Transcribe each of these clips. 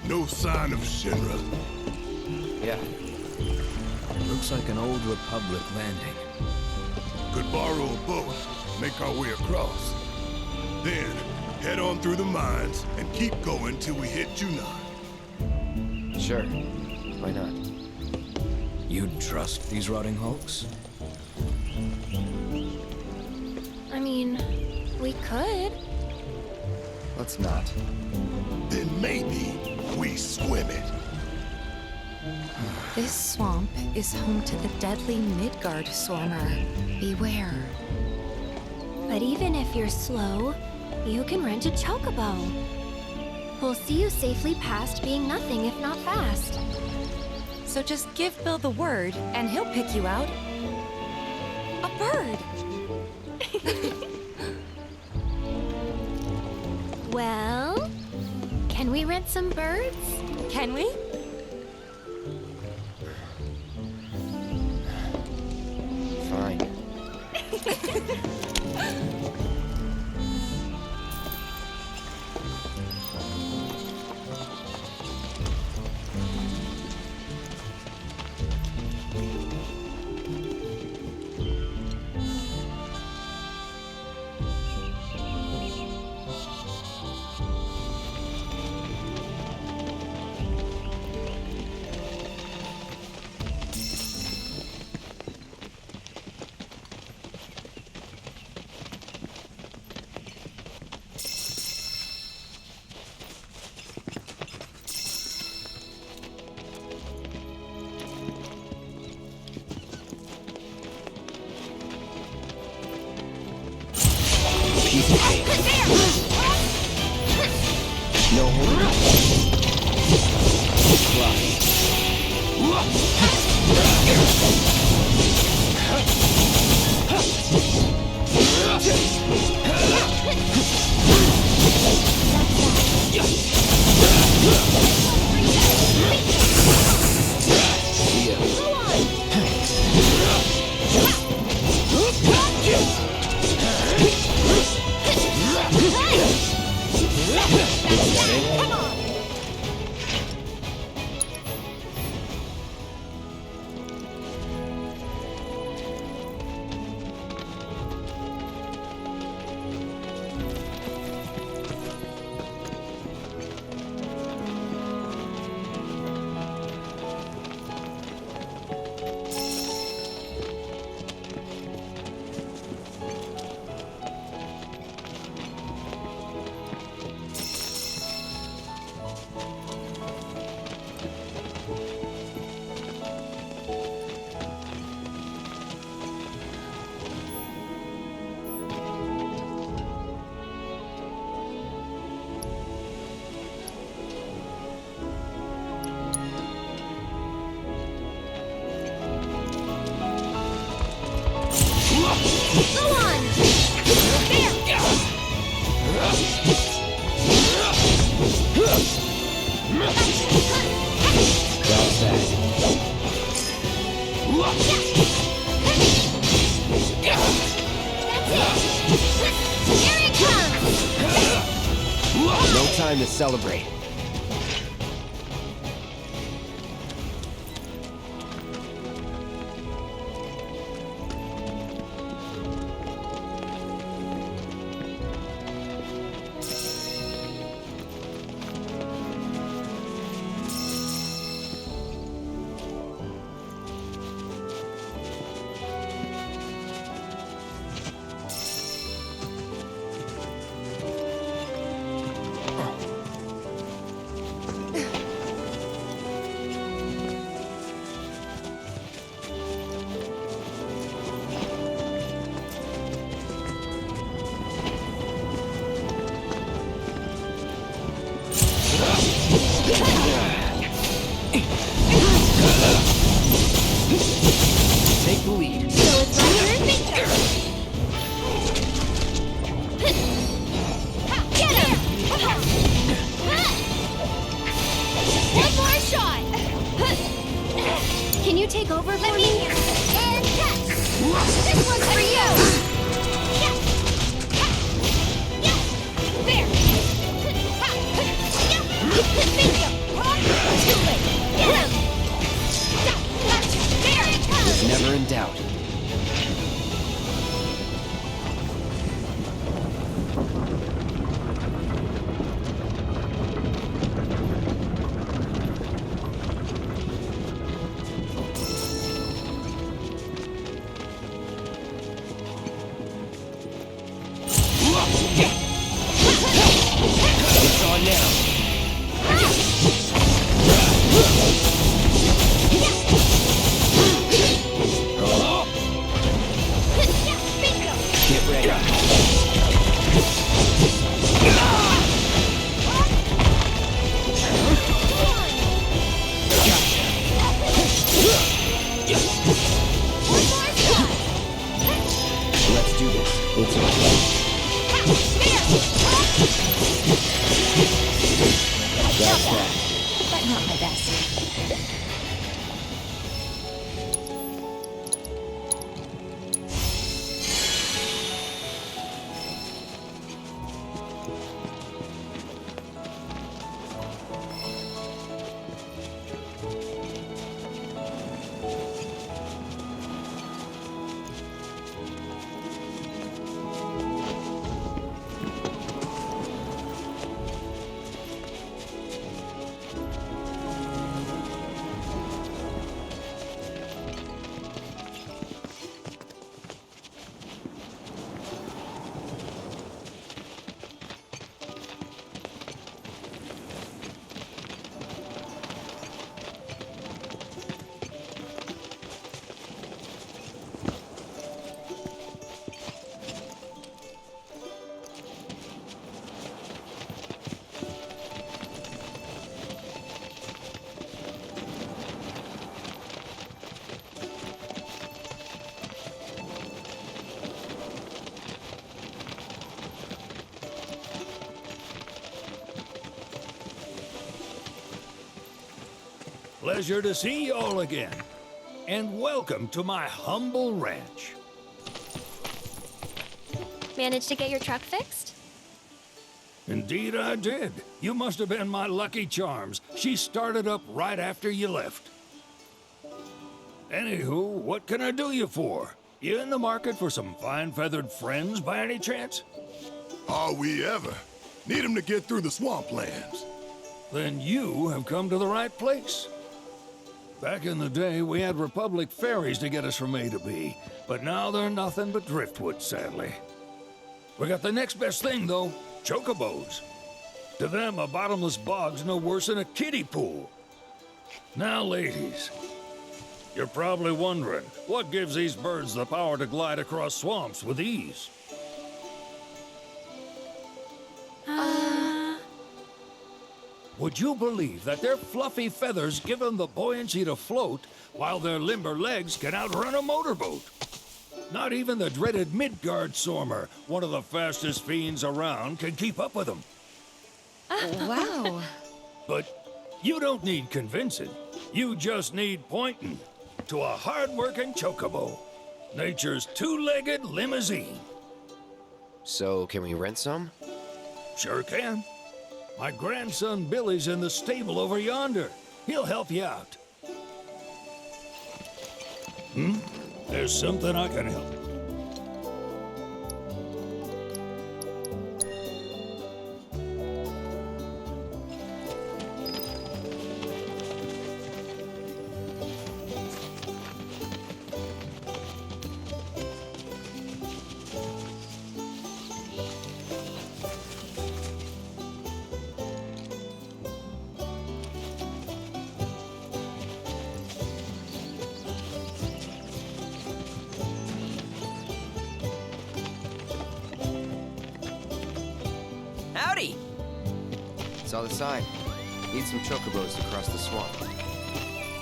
No sign of Shinra. Yeah. Looks like an old Republic landing. Could borrow a boat, make our way across. Then, head on through the mines and keep going till we hit Junon. Sure. Why not? You'd trust these rotting hulks? I mean, we could. Let's not. Then maybe we swim it. This swamp is home to the deadly Midgard Swarmer. Beware. But even if you're slow, you can rent a chocobo. We'll see you safely past being nothing if not fast. So just give Bill the word, and he'll pick you out. A bird! Well, can we rent some birds? Can we? Fine. No hold. Go on! There! How's that? Here it comes! No time to celebrate. Take the lead. So it's my turn? Get him! One more shot! Can you take over for me? And catch! This one's for you! There! Bingo! Too late! Get him! There it comes! Never in doubt. It's on now. Bingo! Get ready. One more shot! Let's do this. It's on. That's that. But not my best. Pleasure to see you all again. And welcome to my humble ranch. Managed to get your truck fixed? Indeed I did. You must have been my lucky charms. She started up right after you left. Anywho, what can I do you for? You in the market for some fine-feathered friends by any chance? Are we ever? Need him to get through the swamplands. Then you have come to the right place. Back in the day, we had Republic ferries to get us from A to B, but now they're nothing but driftwood, sadly. We got the next best thing, though, chocobos. To them, a bottomless bog's no worse than a kiddie pool. Now, ladies, you're probably wondering, what gives these birds the power to glide across swamps with ease? Would you believe that their fluffy feathers give them the buoyancy to float, while their limber legs can outrun a motorboat? Not even the dreaded Midgard Sormer, one of the fastest fiends around, can keep up with him. Wow. But you don't need convincing. You just need pointing to a hard-working chocobo. Nature's two-legged limousine. So, can we rent some? Sure can. My grandson Billy's in the stable over yonder. He'll help you out. There's something I can help. Howdy! Saw the sign. Need some chocobos to cross the swamp.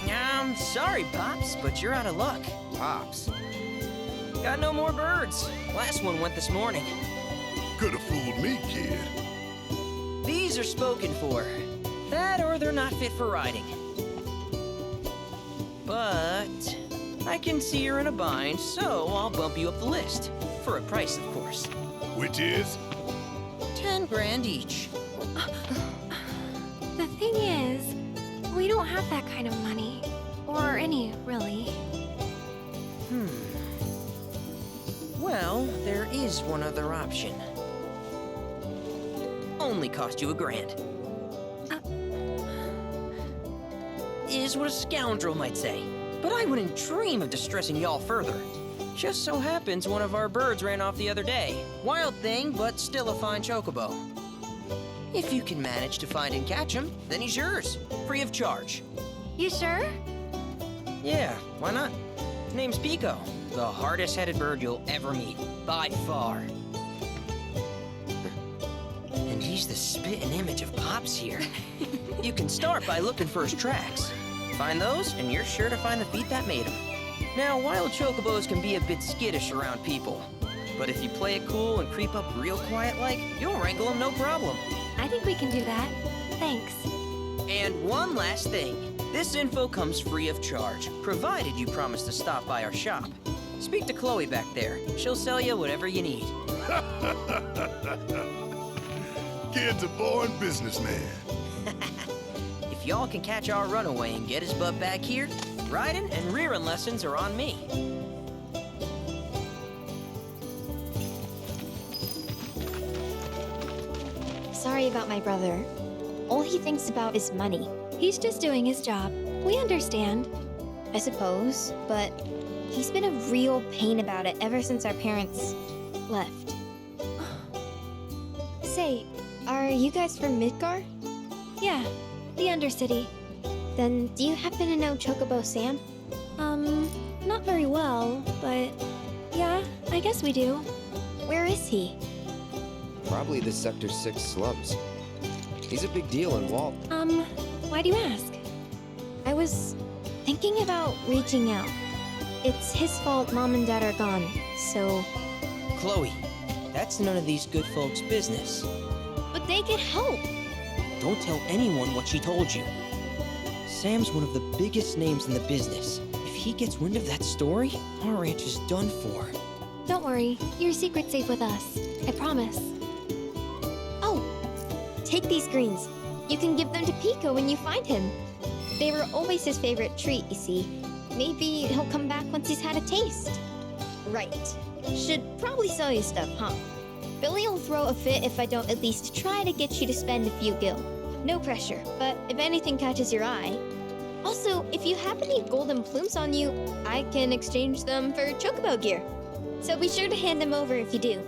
I'm sorry, Pops, but you're out of luck. Pops. Got no more birds. Last one went this morning. Could have fooled me, kid. These are spoken for. That or they're not fit for riding. But I can see you're in a bind, so I'll bump you up the list. For a price, of course. Which is? 10 grand each. The thing is, we don't have that kind of money. Or any, really. Well, there is one other option. Only cost you $1,000. Is what a scoundrel might say. But I wouldn't dream of distressing y'all further. Just so happens one of our birds ran off the other day. Wild thing, but still a fine chocobo. If you can manage to find and catch him, then he's yours. Free of charge. You sure? Yeah, why not? Name's Pico. The hardest-headed bird you'll ever meet. By far. And he's the spitting image of Pops here. You can start by looking for his tracks. Find those, and you're sure to find the feet that made him. Now, wild chocobos can be a bit skittish around people. But if you play it cool and creep up real quiet-like, you'll wrangle them no problem. I think we can do that. Thanks. And one last thing. This info comes free of charge, provided you promise to stop by our shop. Speak to Chloe back there. She'll sell you whatever you need. Kid's a born businessman. If y'all can catch our runaway and get his butt back here, riding and rearing lessons are on me. Sorry about my brother. All he thinks about is money, He's just doing his job. We understand. I suppose, but he's been a real pain about it ever since our parents left. Say, are you guys from Midgard? Yeah, the Undercity. Then do you happen to know Chocobo Sam? Not very well, but yeah, I guess we do. Where is he? Probably the Sector 6 slums. He's a big deal in Walt. Why do you ask? I was thinking about reaching out. It's his fault Mom and Dad are gone, so... Chloe, that's none of these good folks' business. But they could help! Don't tell anyone what she told you. Sam's one of the biggest names in the business. If he gets wind of that story, our ranch is done for. Don't worry, your secret's safe with us. I promise. Oh! Take these greens. You can give them to Pico when you find him. They were always his favorite treat, you see. Maybe he'll come back once he's had a taste. Right. Should probably sell you stuff, huh? Billy'll throw a fit if I don't at least try to get you to spend a few gil. No pressure, but if anything catches your eye... Also, if you have any golden plumes on you, I can exchange them for chocobo gear. So be sure to hand them over if you do.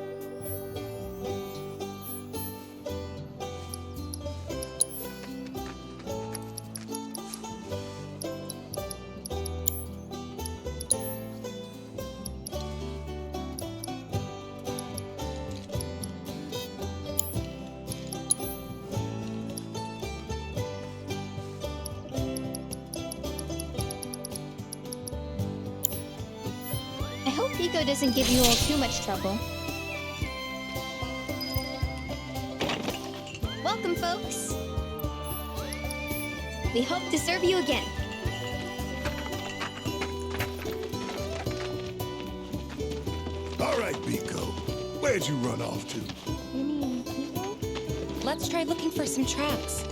Pico doesn't give you all too much trouble. Welcome, folks. We hope to serve you again. All right, Pico. Where'd you run off to? You mean Pico? Let's try looking for some tracks.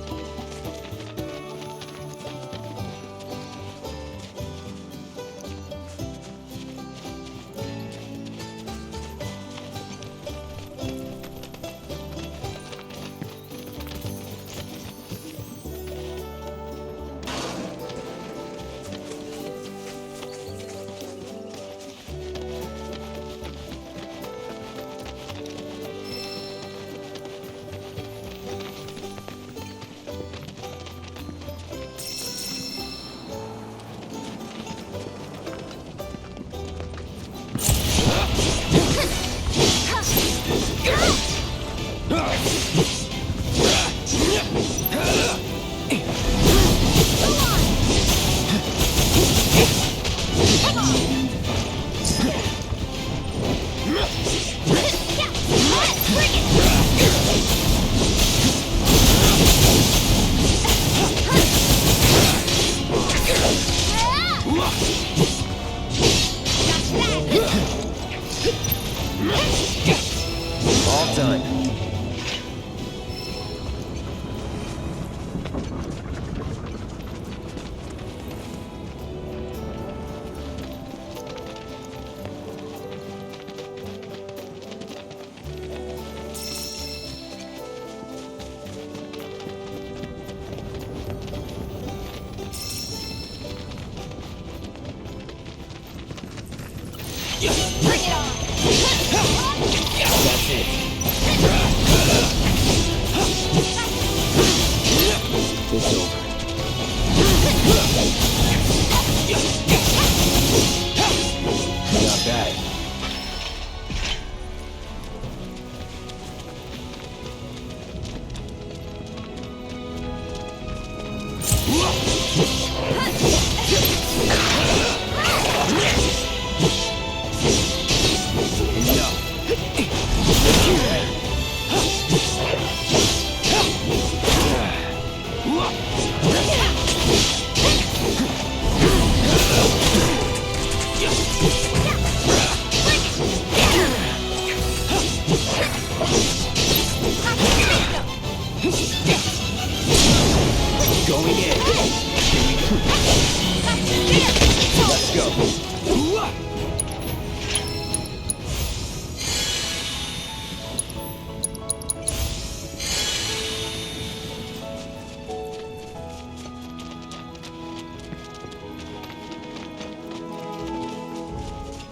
All done. Bring it on! That's it. It's over. Not bad. Going in. Let's go.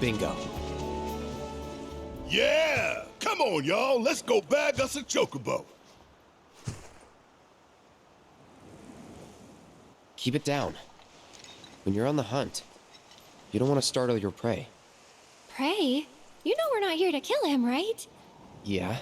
Bingo. Yeah! Come on, y'all. Let's go bag us a chocobo. Keep it down. When you're on the hunt, you don't want to startle your prey. Pray? You know we're not here to kill him, right? Yeah?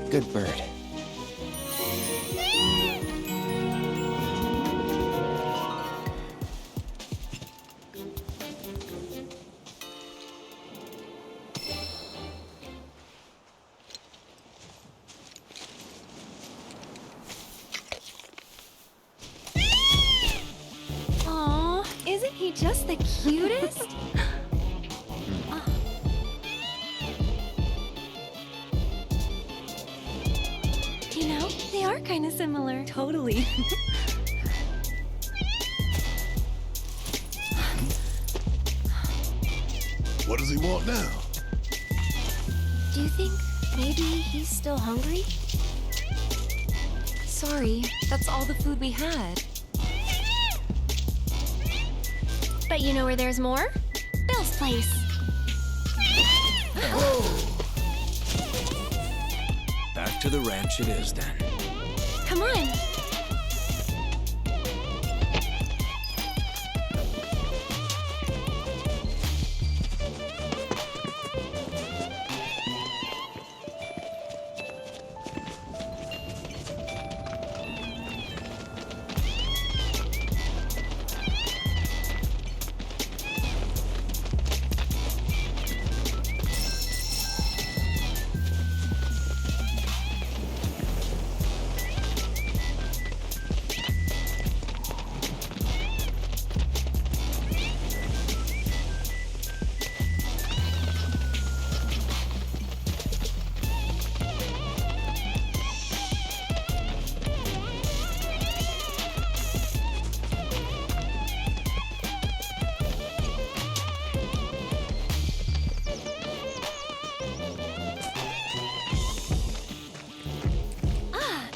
Good bird. Aw, isn't he just the cutest? You know, they are kind of similar. Totally. What does he want now? Do you think maybe he's still hungry? Sorry, that's all the food we had. But you know where there's more? Bill's place. Back to the ranch it is then. Come on.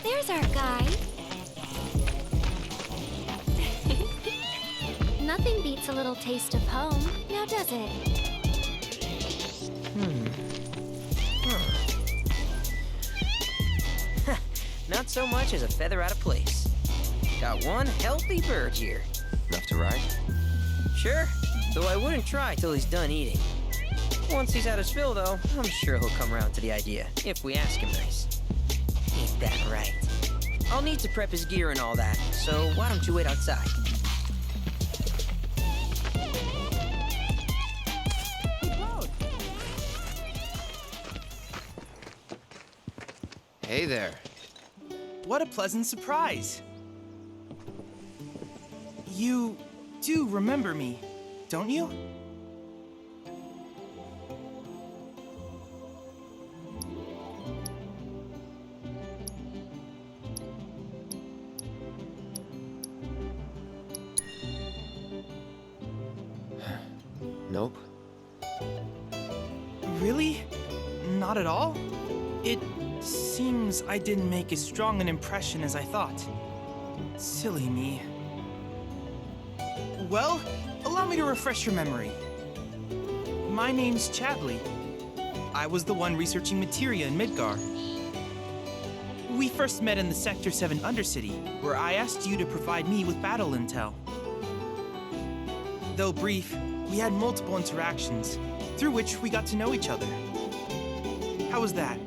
There's our guy. Nothing beats a little taste of home, now does it? Not so much as a feather out of place. Got one healthy bird here. Enough to ride? Sure, though I wouldn't try till he's done eating. Once he's had his fill, though, I'm sure he'll come around to the idea, if we ask him nice. Ain't that right? I'll need to prep his gear and all that, so why don't you wait outside? Hey there. What a pleasant surprise. You do remember me, don't you? Nope. Really? Not at all? It seems I didn't make as strong an impression as I thought. Silly me. Well, allow me to refresh your memory. My name's Chadley. I was the one researching materia in Midgar. We first met in the Sector 7 Undercity, where I asked you to provide me with battle intel. Though brief, we had multiple interactions, through which we got to know each other. How was that?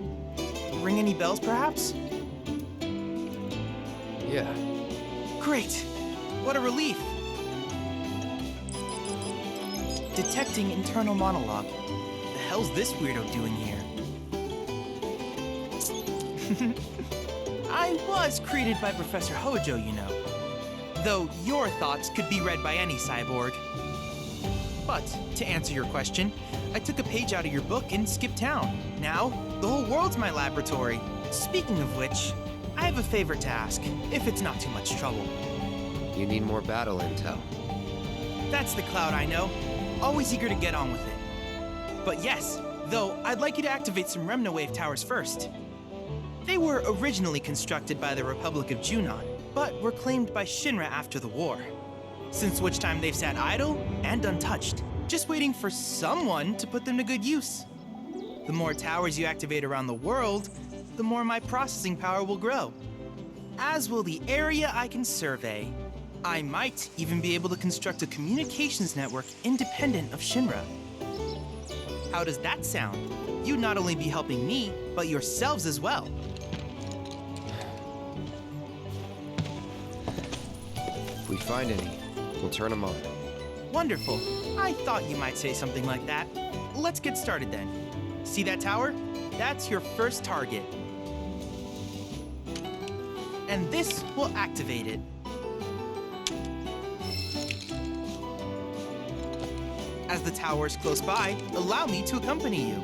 Ring any bells, perhaps? Yeah. Great! What a relief! Detecting internal monologue. The hell's this weirdo doing here? I was created by Professor Hojo, you know. Though your thoughts could be read by any cyborg. But, to answer your question, I took a page out of your book and skipped town. Now, the whole world's my laboratory. Speaking of which, I have a favor to ask, if it's not too much trouble. You need more battle intel. That's the Cloud I know. Always eager to get on with it. But yes, though I'd like you to activate some Remnawave towers first. They were originally constructed by the Republic of Junon, but were claimed by Shinra after the war. Since which time they've sat idle and untouched, just waiting for someone to put them to good use. The more towers you activate around the world, the more my processing power will grow. As will the area I can survey. I might even be able to construct a communications network independent of Shinra. How does that sound? You'd not only be helping me, but yourselves as well. If we find any, we'll turn them on. Wonderful. I thought you might say something like that. Let's get started then. See that tower? That's your first target. And this will activate it. As the tower is close by, allow me to accompany you.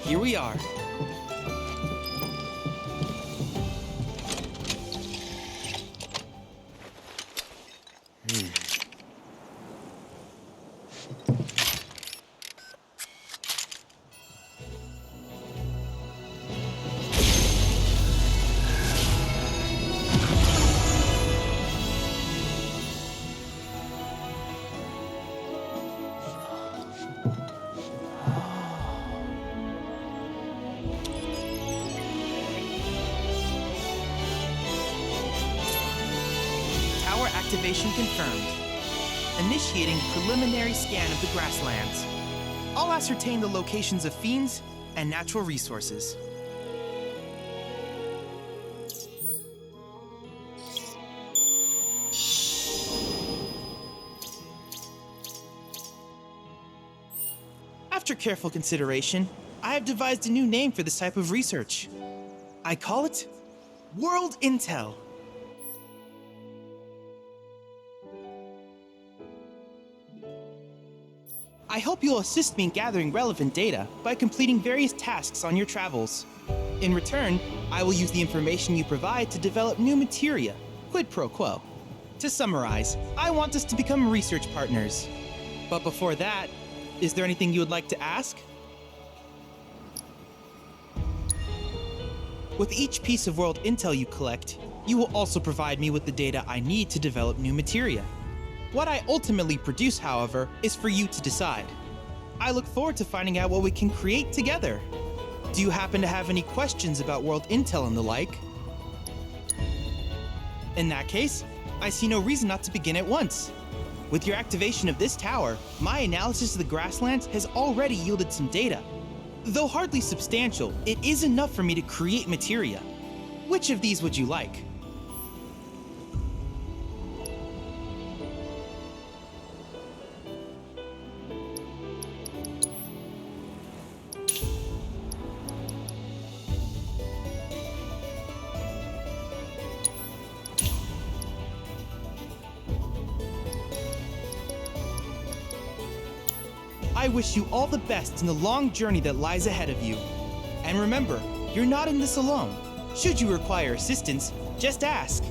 Here we are. Tower activation confirmed. Initiating preliminary scan of the grasslands. I'll ascertain the locations of fiends and natural resources. After careful consideration, I have devised a new name for this type of research. I call it World Intel. I hope you'll assist me in gathering relevant data by completing various tasks on your travels. In return, I will use the information you provide to develop new materia, quid pro quo. To summarize, I want us to become research partners. But before that, is there anything you would like to ask? With each piece of world intel you collect, you will also provide me with the data I need to develop new materia. What I ultimately produce, however, is for you to decide. I look forward to finding out what we can create together. Do you happen to have any questions about world intel and the like? In that case, I see no reason not to begin at once. With your activation of this tower, my analysis of the grasslands has already yielded some data. Though hardly substantial, it is enough for me to create materia. Which of these would you like? I wish you all the best in the long journey that lies ahead of you. And remember, you're not in this alone. Should you require assistance, just ask.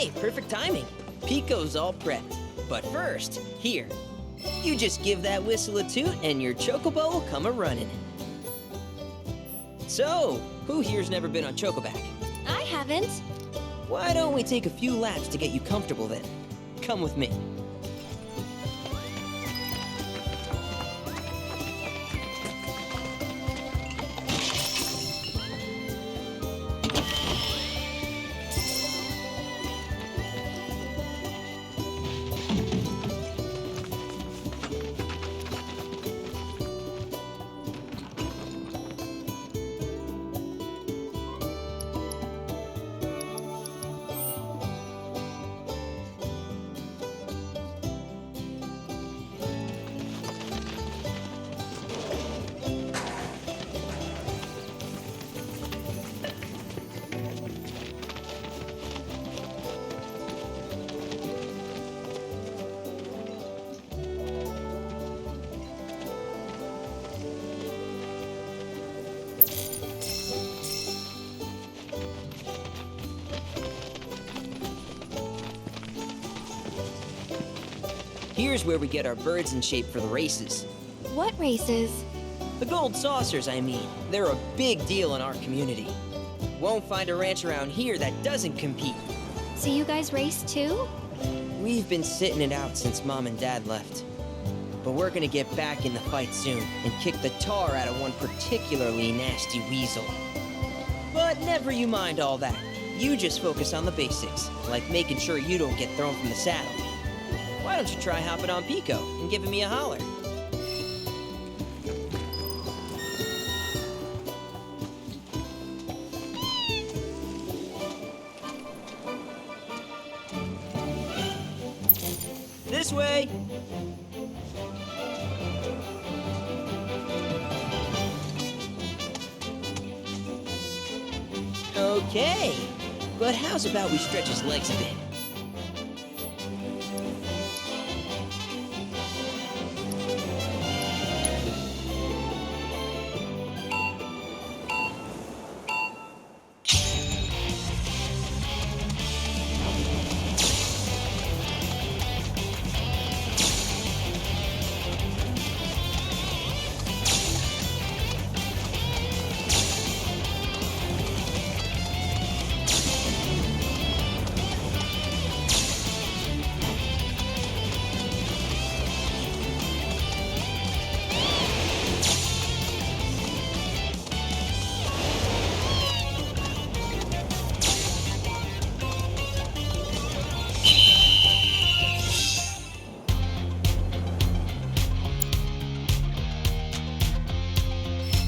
Hey, perfect timing. Pico's all prepped. But first, here. You just give that whistle a toot and your chocobo will come a-running. So, who here's never been on Chocoback? I haven't. Why don't we take a few laps to get you comfortable then? Come with me. Here's where we get our birds in shape for the races. What races? The gold saucers, I mean. They're a big deal in our community. Won't find a ranch around here that doesn't compete. So you guys race too? We've been sitting it out since Mom and Dad left. But we're gonna get back in the fight soon and kick the tar out of one particularly nasty weasel. But never you mind all that. You just focus on the basics, like making sure you don't get thrown from the saddle. Why don't you try hopping on Pico and giving me a holler? This way! Okay, but how's about we stretch his legs a bit?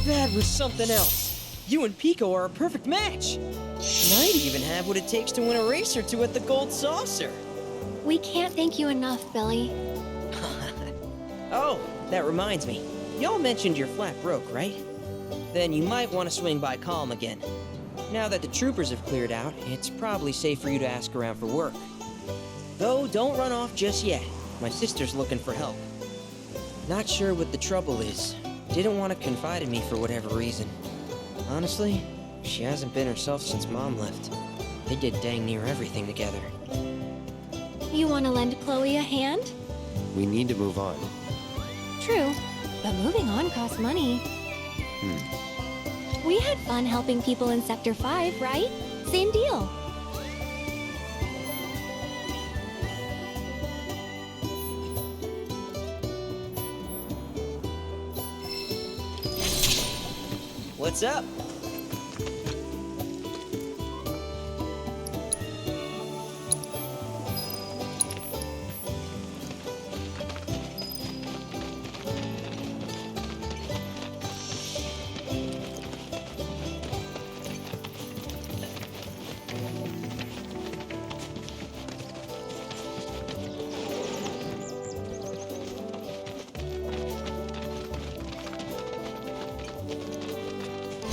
That was something else. You and Pico are a perfect match. Might even have what it takes to win a race or two at the Gold Saucer. We can't thank you enough, Billy. Oh, that reminds me. Y'all mentioned your flat broke, right? Then you might want to swing by Calm again. Now that the troopers have cleared out, it's probably safe for you to ask around for work. Though, don't run off just yet. My sister's looking for help. Not sure what the trouble is. Didn't want to confide in me for whatever reason. Honestly, she hasn't been herself since Mom left. They did dang near everything together. You want to lend Chloe a hand? We need to move on. True, but moving on costs money. We had fun helping people in Sector 5, right? Same deal. What's up?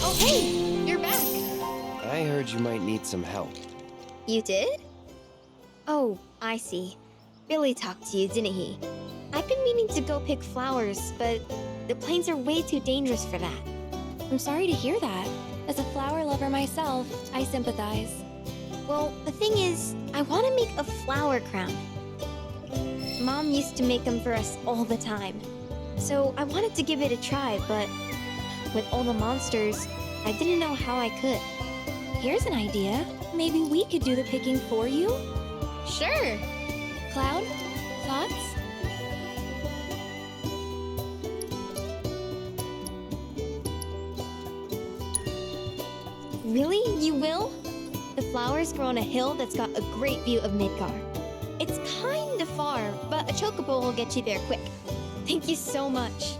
Oh, hey! You're back! I heard you might need some help. You did? Oh, I see. Billy talked to you, didn't he? I've been meaning to go pick flowers, but the plains are way too dangerous for that. I'm sorry to hear that. As a flower lover myself, I sympathize. Well, the thing is, I want to make a flower crown. Mom used to make them for us all the time. So I wanted to give it a try, but with all the monsters, I didn't know how I could. Here's an idea. Maybe we could do the picking for you? Sure. Cloud, thoughts? Really? You will? The flowers grow on a hill that's got a great view of Midgar. It's kinda far, but a chocobo will get you there quick. Thank you so much.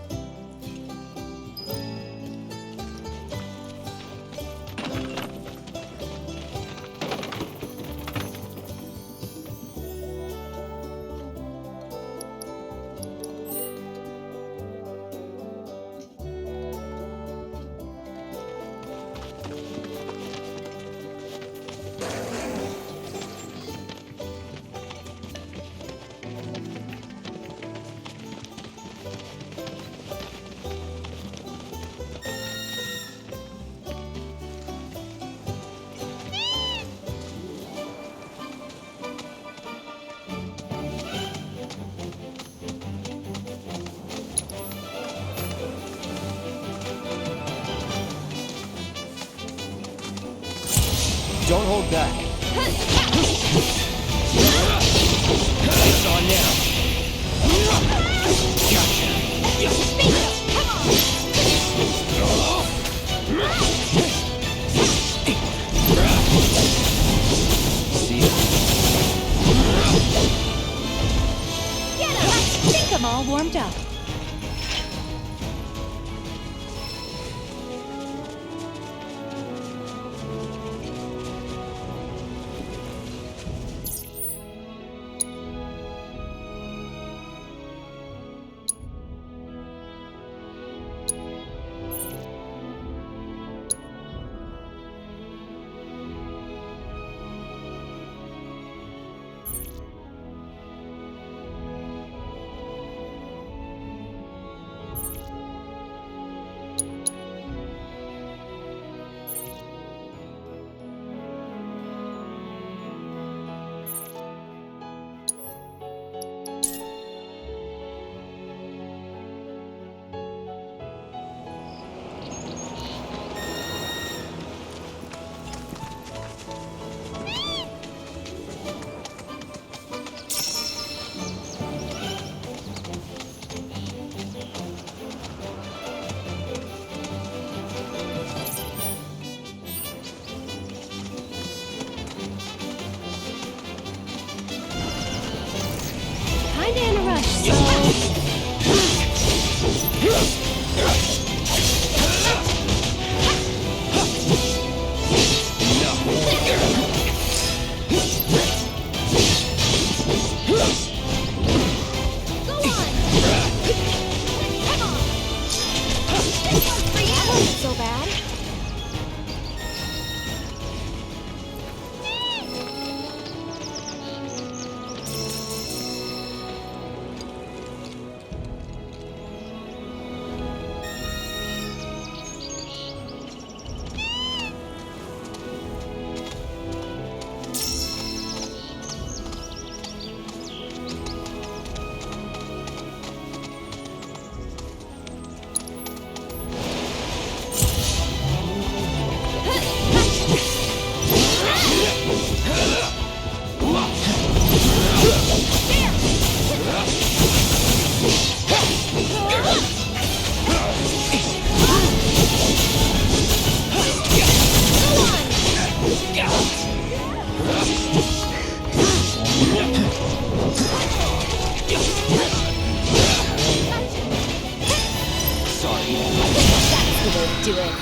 Don't hold back. It's on now. Gotcha. See ya. Get him! I think I'm all warmed up. Kinda in a rush, so... Go on! Come on! This one's for you! That wasn't so bad. Do it.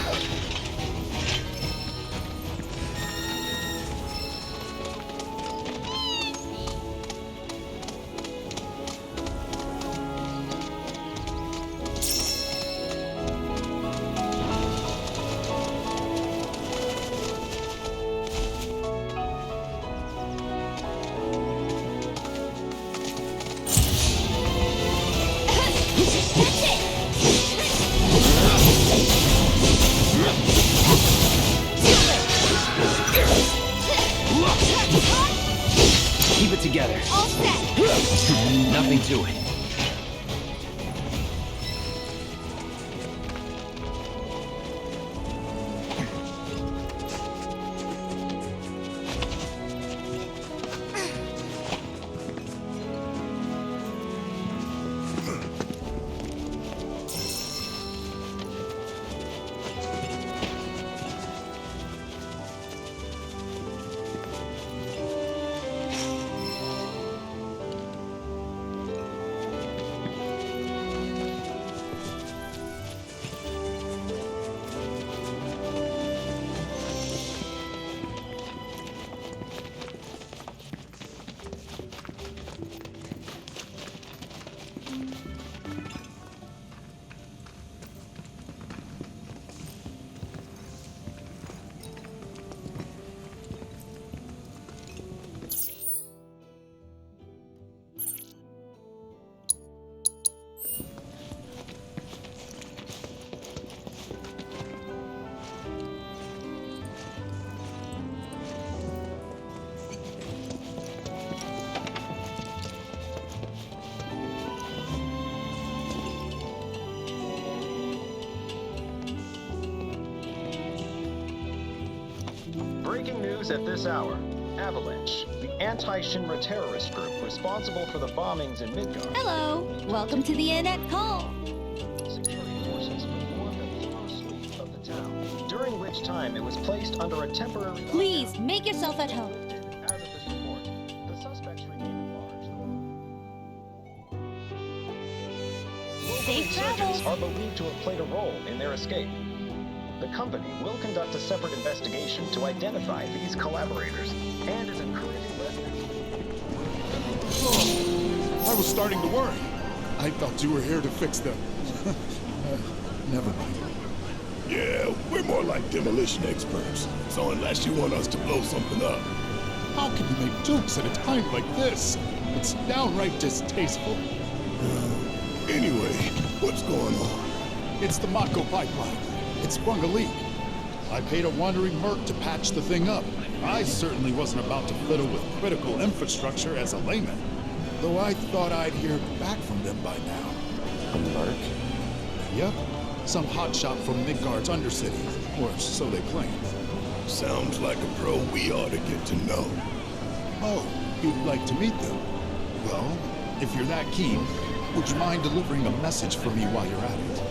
That's it! Nothing to it. Breaking news at this hour. Avalanche, the anti-Shinra terrorist group responsible for the bombings in Midgard. Hello. Welcome to the Annette Call. Security forces performed a thorough sweep of the town, during which time it was placed under a temporary Please, make yourself at home. As of this report, the suspects remain at large. Local Safe insurgents travels. are believed to have played a role in their escape. The company will conduct a separate investigation to identify these collaborators and is encouraging residents. Oh, I was starting to worry. I thought you were here to fix them. Never mind. Yeah, we're more like demolition experts. So unless you want us to blow something up. How can you make jokes at a time like this? It's downright distasteful. Anyway, what's going on? It's the Mako pipeline. It sprung a leak. I paid a wandering merc to patch the thing up. I certainly wasn't about to fiddle with critical infrastructure as a layman. Though I thought I'd hear back from them by now. A merc? Yep. Some hotshot from Midgard's Undercity. Or so they claim. Sounds like a pro we ought to get to know. Oh, you'd like to meet them? Well, if you're that keen, would you mind delivering a message for me while you're at it?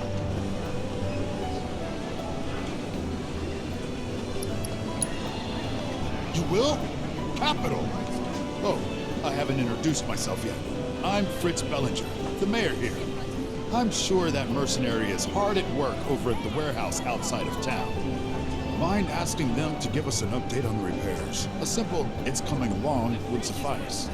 You will? Capital! Oh, I haven't introduced myself yet. I'm Fritz Bellinger, the mayor here. I'm sure that mercenary is hard at work over at the warehouse outside of town. Mind asking them to give us an update on the repairs? A simple, it's coming along, would suffice.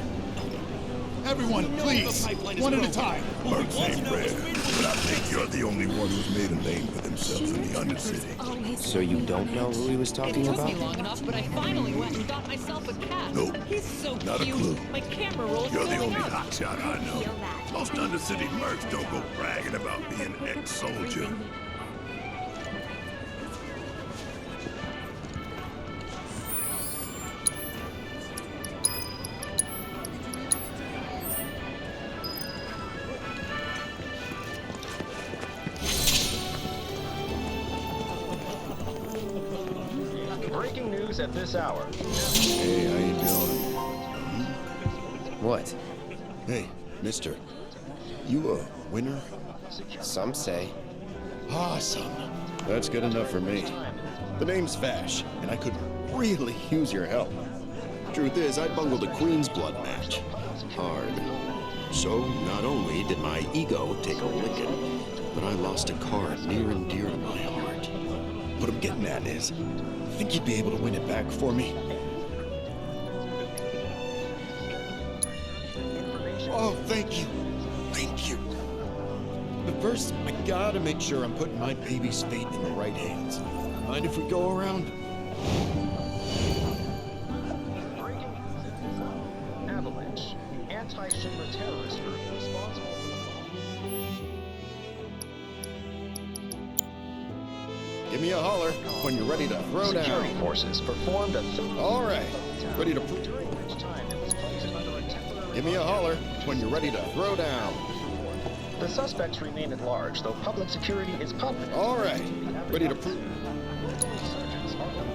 Everyone, please, one at a time. Mercs ain't rare, but I think you're the only one who's made a name for themselves in the Undercity. So you don't know who he was talking about? long enough, but I finally went and got myself a cat. Nope, He's so not a cute. clue. My camera roll's You're the going only up. hotshot I know. Most Undercity mercs don't go bragging about being an ex-soldier. Breaking news at this hour. Hey, how you doing? What? Hey, mister. You a winner? Some say. Awesome. That's good enough for me. The name's Vash, and I could really use your help. Truth is, I bungled a Queen's Blood match. Hard. So, not only did my ego take a licking, but I lost a card near and dear to my heart. What I'm getting at is, think you'd be able to win it back for me? Oh, thank you. Thank you. But first, I gotta make sure I'm putting my baby's fate in the right hands. Mind if we go around? Breaking news at this hour. Avalanche, the anti-Shinra terrorist group responsible for the Give me a holler when you're ready to throw Security down. forces performed a thorough All right, ready to... during which time it was placed under a temporary Give me a holler when you're ready to throw down. The suspects remain at large, though public security is confident. All right. Ready to prove... Sergeants are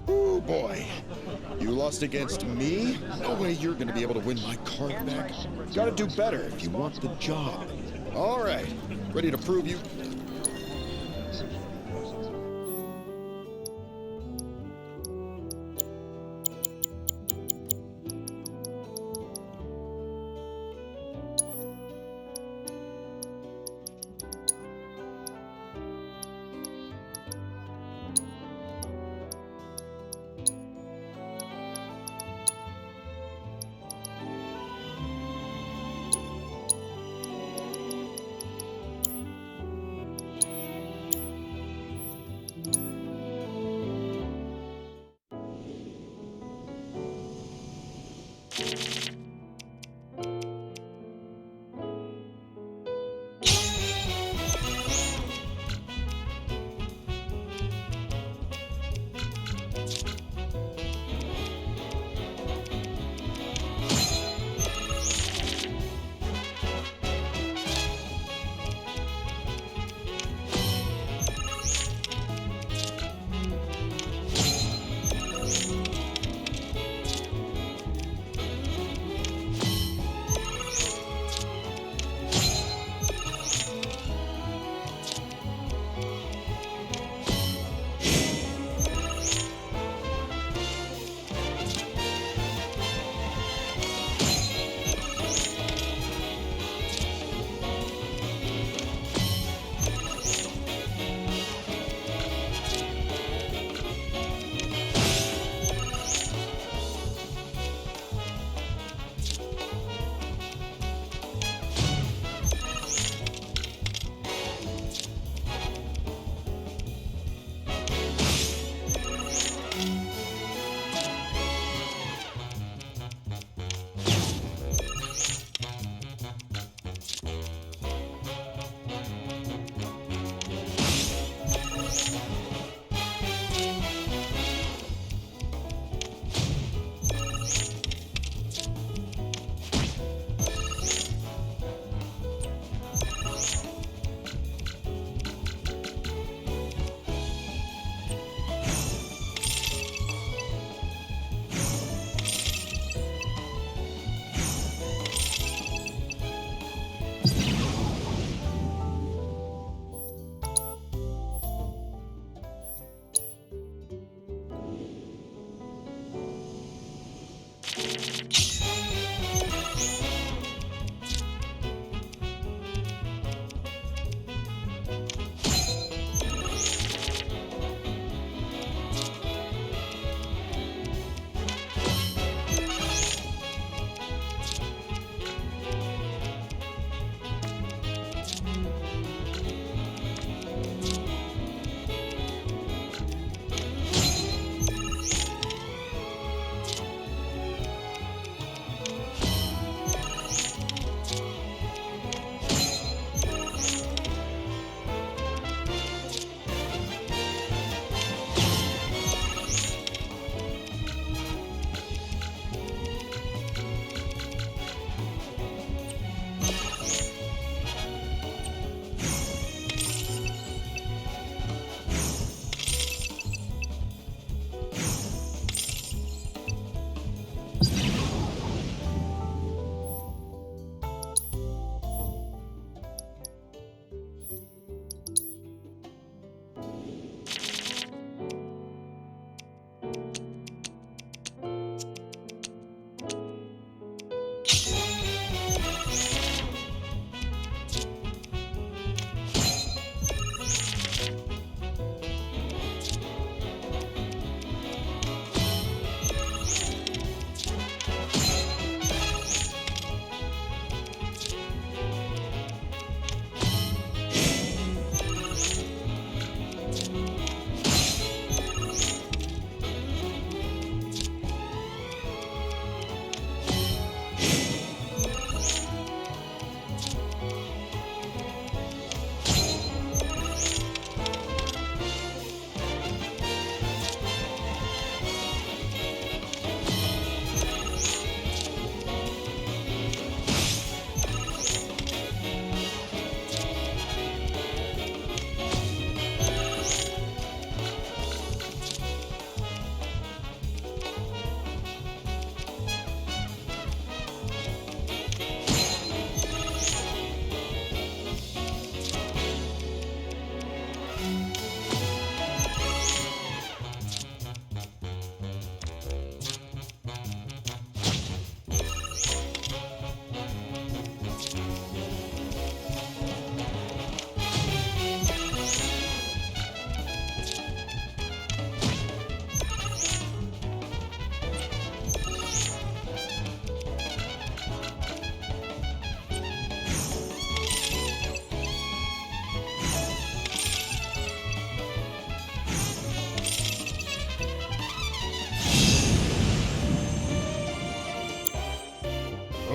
Oh, boy. You lost against me? No way you're gonna be able to win my card back. Gotta do better if you want the job. All right. Ready to prove you...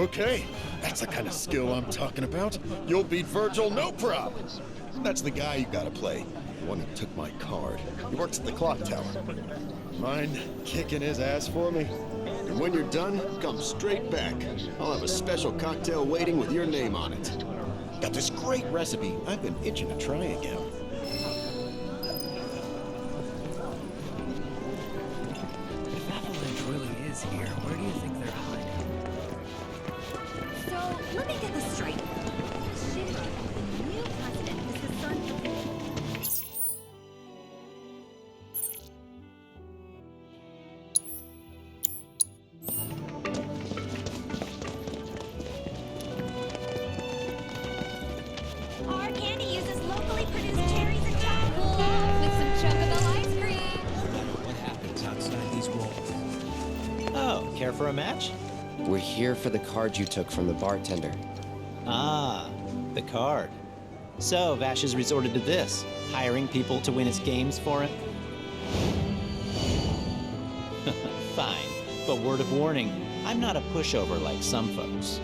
Okay, that's the kind of skill I'm talking about. You'll beat Virgil, no problem. That's the guy you gotta play. The one who took my card. He works at the clock tower. Mind kicking his ass for me? And when you're done, come straight back. I'll have a special cocktail waiting with your name on it. Got this great recipe I've been itching to try again. If Avalanche really is here, where do you think they're hiding? So, let me get this straight. Shinra, the new president, is the son of... Our candy uses locally produced cherries and chocolate. With some chocolate ice cream. What happens outside these walls? Oh, care for a match? We're here for the card you took from the bartender. Ah, the card. So, Vash has resorted to this, hiring people to win his games for him? Fine, but word of warning, I'm not a pushover like some folks.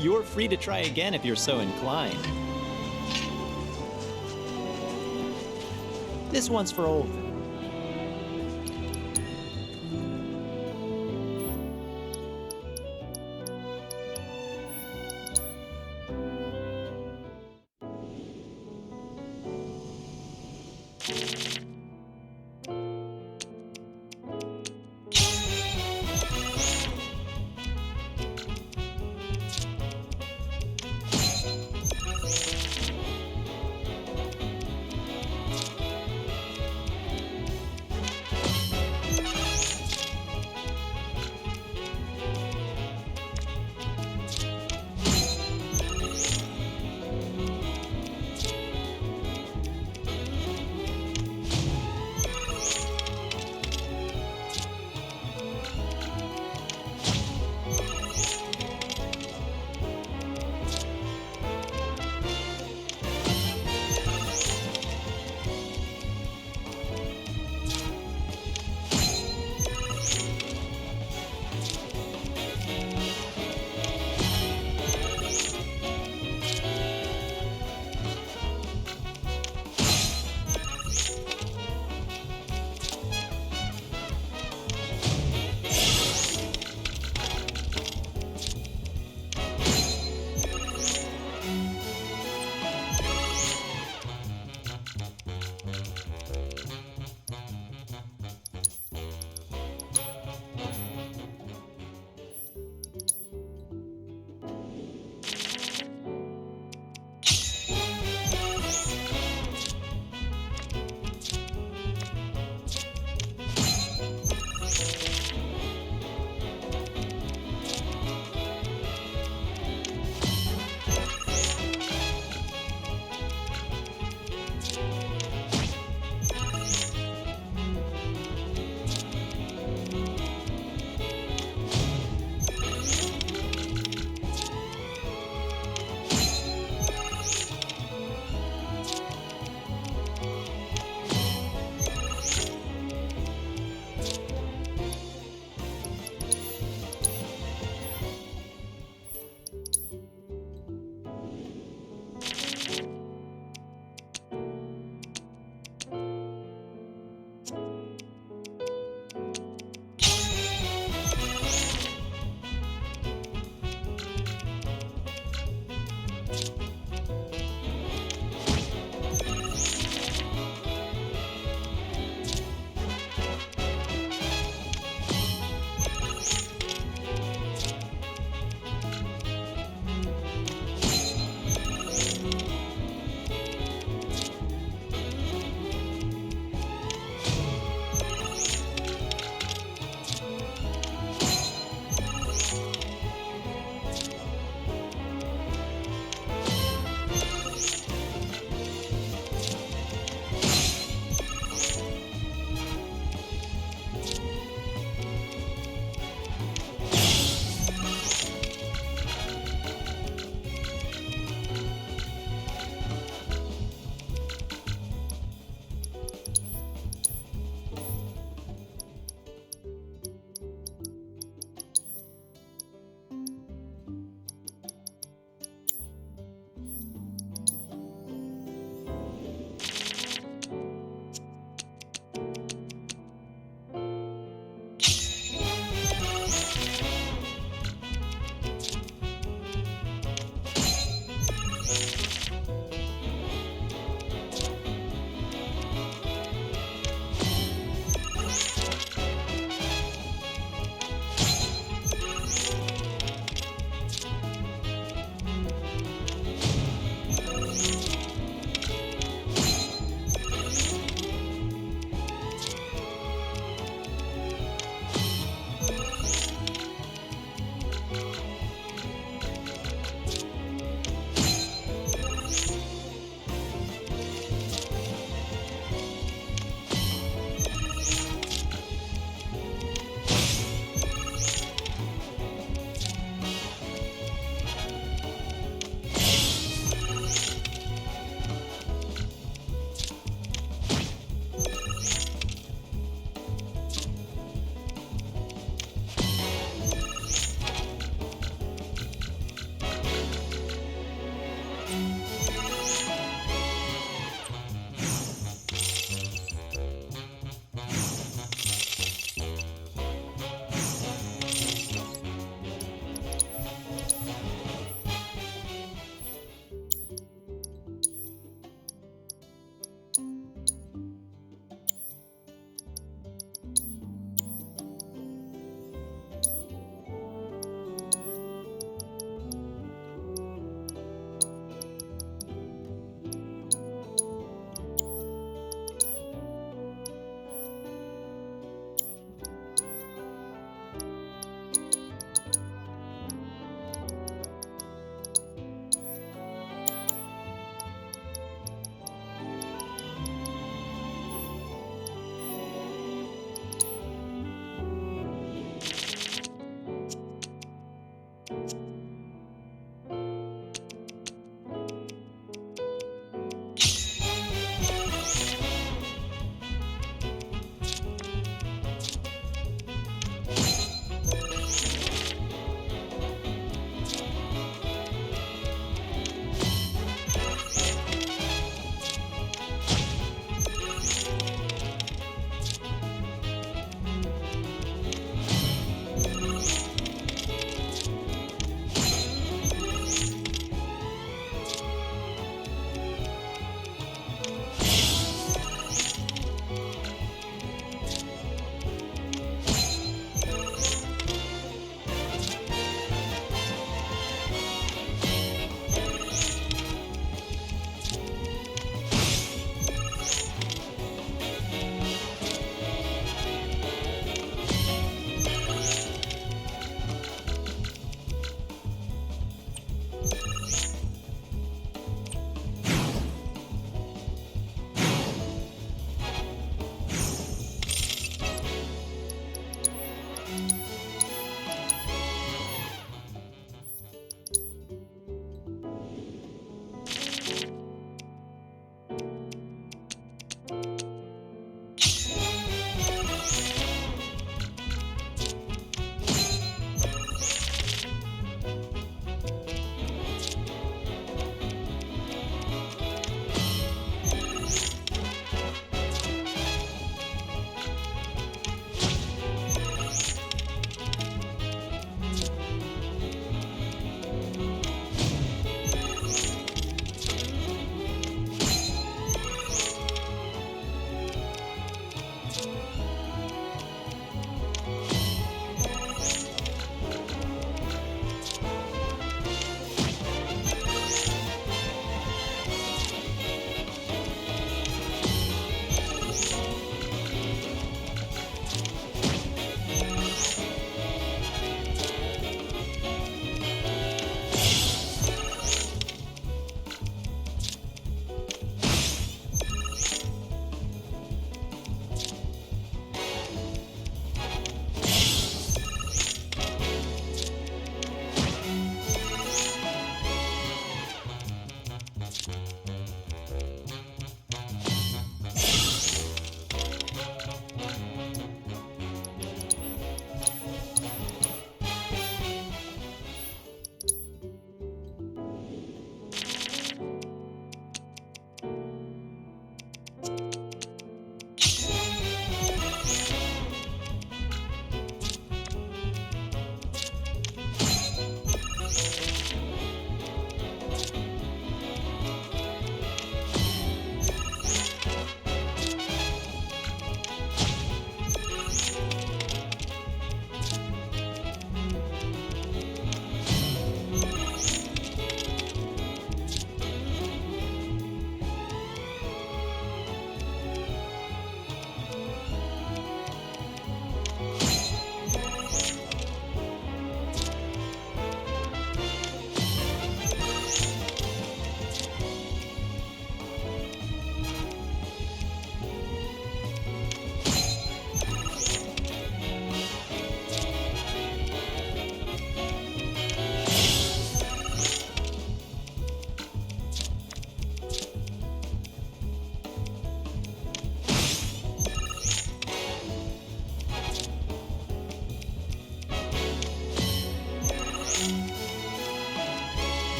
You're free to try again if you're so inclined. This one's for old.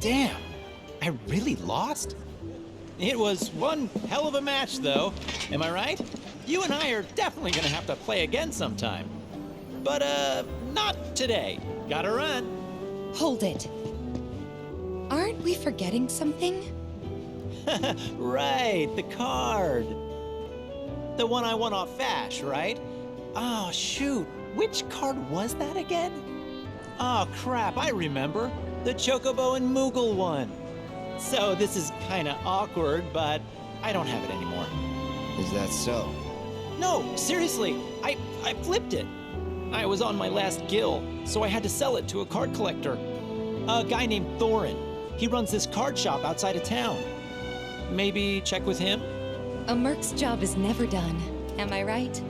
Damn, I really lost? It was one hell of a match, though. Am I right? You and I are definitely gonna have to play again sometime. But, not today. Gotta run. Hold it. Aren't we forgetting something? Right, the card. The one I won off Vash, right? Oh, shoot. Which card was that again? Oh, crap, I remember. The Chocobo and Moogle one. So this is kinda awkward, but I don't have it anymore. Is that so? No, seriously, I flipped it. I was on my last gill, so I had to sell it to a card collector. A guy named Thorin. He runs this card shop outside of town. Maybe check with him? A merc's job is never done. Am I right?